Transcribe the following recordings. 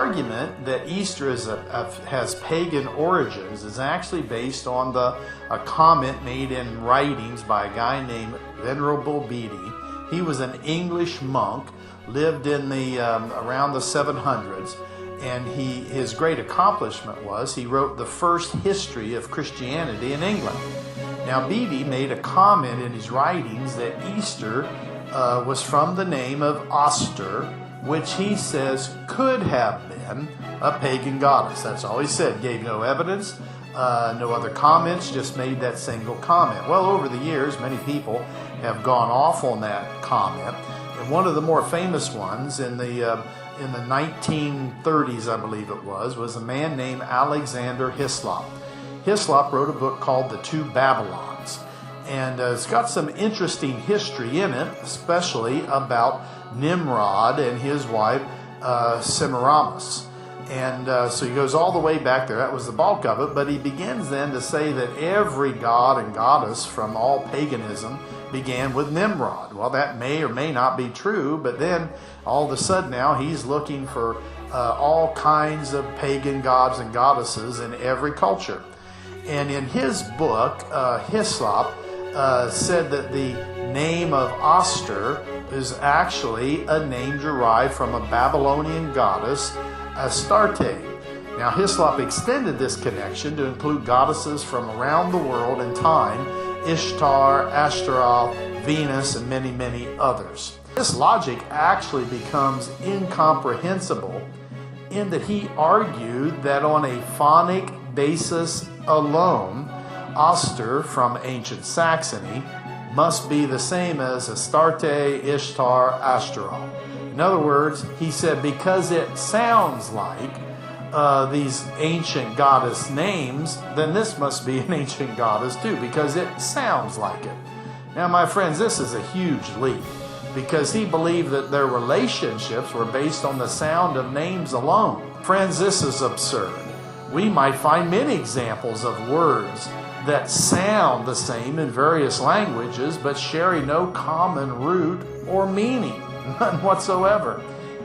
argument that Easter has pagan origins is actually based on a comment made in writings by a guy named Venerable Bede. He was an English monk, lived in the around the 700s, and his great accomplishment was he wrote the first history of Christianity in England. Now, Bede made a comment in his writings that Easter was from the name of Oster, which he says could have been a pagan goddess. That's all he said. Gave no evidence, no other comments, just made that single comment. Well, over the years, many people have gone off on that comment. And one of the more famous ones in the 1930s, I believe it was a man named Alexander Hislop. Hislop wrote a book called The Two Babylons. And it's got some interesting history in it, especially about Nimrod and his wife Semiramis. And so he goes all the way back there. That was the bulk of it. But he begins then to say that every god and goddess from all paganism began with Nimrod. Well, that may or may not be true, but then all of a sudden now he's looking for all kinds of pagan gods and goddesses in every culture. And in his book, Hislop said that the name of Oster is actually a name derived from a Babylonian goddess, Astarte. Now, Hislop extended this connection to include goddesses from around the world in time: Ishtar, Ashtaroth, Venus, and many, many others. This logic actually becomes incomprehensible in that he argued that on a phonic basis alone, Oster from ancient Saxony must be the same as Astarte, Ishtar, Ashtaroth. In other words, he said because it sounds like these ancient goddess names, then this must be an ancient goddess too, because it sounds like it. Now, my friends, this is a huge leap, because he believed that their relationships were based on the sound of names alone. Friends, this is absurd. We might find many examples of words that sound the same in various languages, but share no common root or meaning, none whatsoever.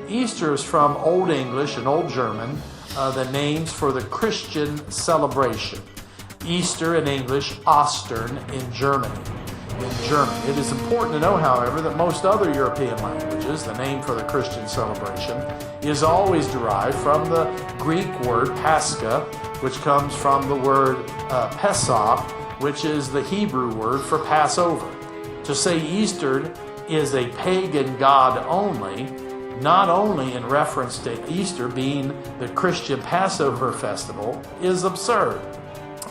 Easter is from Old English and Old German, the names for the Christian celebration. Easter in English, Ostern in Germany. It is important to know, however, that most other European languages, the name for the Christian celebration, is always derived from the Greek word Pascha, which comes from the word Pesach, which is the Hebrew word for Passover. To say Easter is a pagan god only, not only in reference to Easter being the Christian Passover festival, is absurd.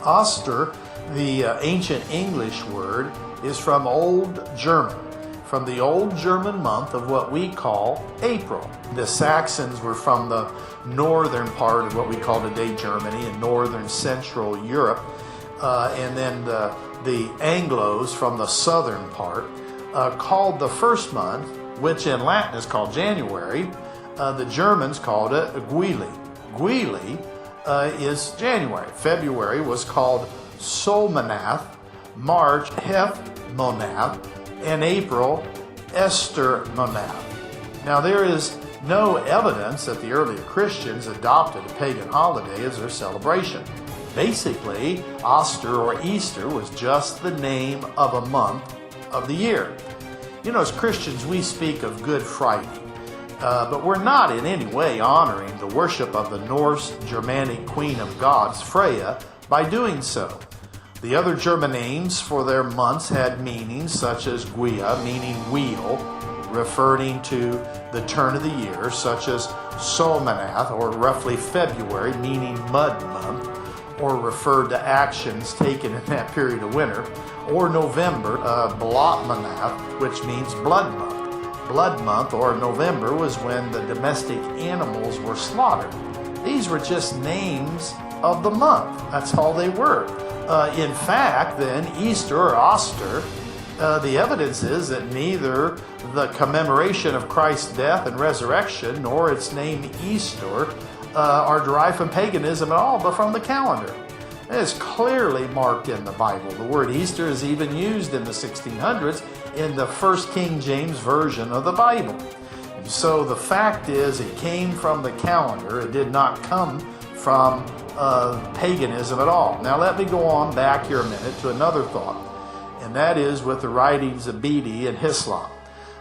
Oster, the ancient English word, is from Old German, from the Old German month of what we call April. The Saxons were from the northern part of what we call today Germany and northern central Europe, and then the Anglos from the southern part, called the first month, which in Latin is called January. The Germans called it Guili. Guili is January. February was called Solmonath, March Hefmonath, and April Estermonath. Now, there is no evidence that the earlier Christians adopted a pagan holiday as their celebration. Basically, Oster or Easter was just the name of a month of the year. You know, as Christians, we speak of Good Friday, but we're not in any way honoring the worship of the Norse Germanic queen of gods, Freya, by doing so. The other German names for their months had meanings such as Guia, meaning wheel, referring to the turn of the year, such as Solmonath, or roughly February, meaning mud month, or referred to actions taken in that period of winter, or November, Blotmonath, which means blood month. Blood month, or November, was when the domestic animals were slaughtered. These were just names of the month. That's all they were. In fact, then, Easter or Oster, the evidence is that neither the commemoration of Christ's death and resurrection nor its name Easter are derived from paganism at all, but from the calendar. It is clearly marked in the Bible. The word Easter is even used in the 1600s in the First King James Version of the Bible. In So the fact is, it came from the calendar. It did not come from paganism at all. Now let me go on back here a minute to another thought, and that is with the writings of Bede and Hislop.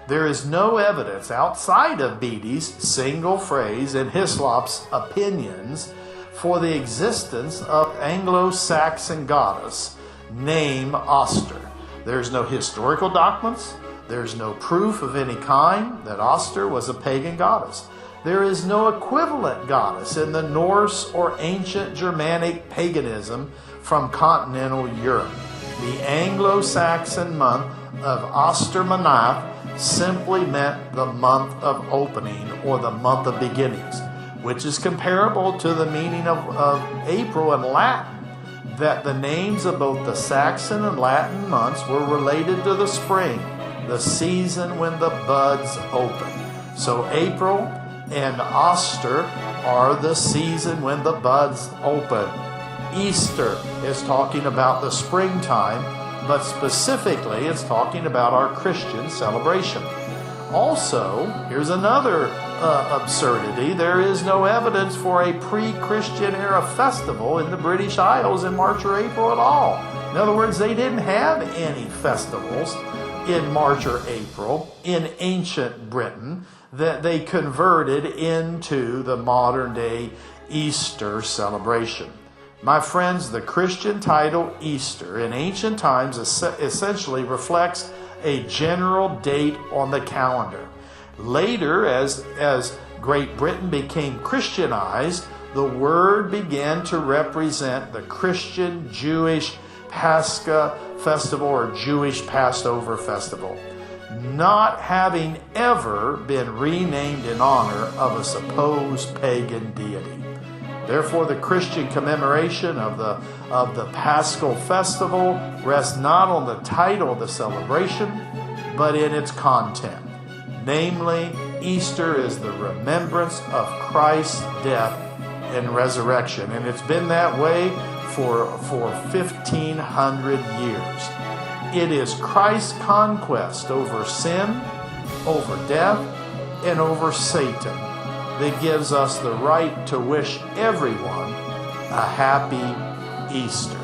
There is no evidence outside of Bede's single phrase and Hislop's opinions for the existence of Anglo-Saxon goddess named Oster. There's no historical documents. There's no proof of any kind that Oster was a pagan goddess. There is no equivalent goddess in the Norse or ancient Germanic paganism from continental Europe. The Anglo-Saxon month of Ostermanath simply meant the month of opening or the month of beginnings, which is comparable to the meaning of April in Latin, that the names of both the Saxon and Latin months were related to the spring, the season when the buds open. So April and Oster are the season when the buds open. Easter is talking about the springtime, but specifically it's talking about our Christian celebration. Also, here's another absurdity. There is no evidence for a pre-Christian era festival in the British Isles in March or April at all. In other words, they didn't have any festivals in March or April in ancient Britain that they converted into the modern day Easter celebration. My friends, the Christian title Easter in ancient times essentially reflects a general date on the calendar. Later, as Great Britain became Christianized, the word began to represent the Christian Jewish Pascha festival or Jewish Passover festival, not having ever been renamed in honor of a supposed pagan deity. Therefore, the Christian commemoration of the Paschal festival rests not on the title of the celebration, but in its content. Namely, Easter is the remembrance of Christ's death and resurrection, and it's been that way for 1,500 years. It is Christ's conquest over sin, over death, and over Satan that gives us the right to wish everyone a happy Easter.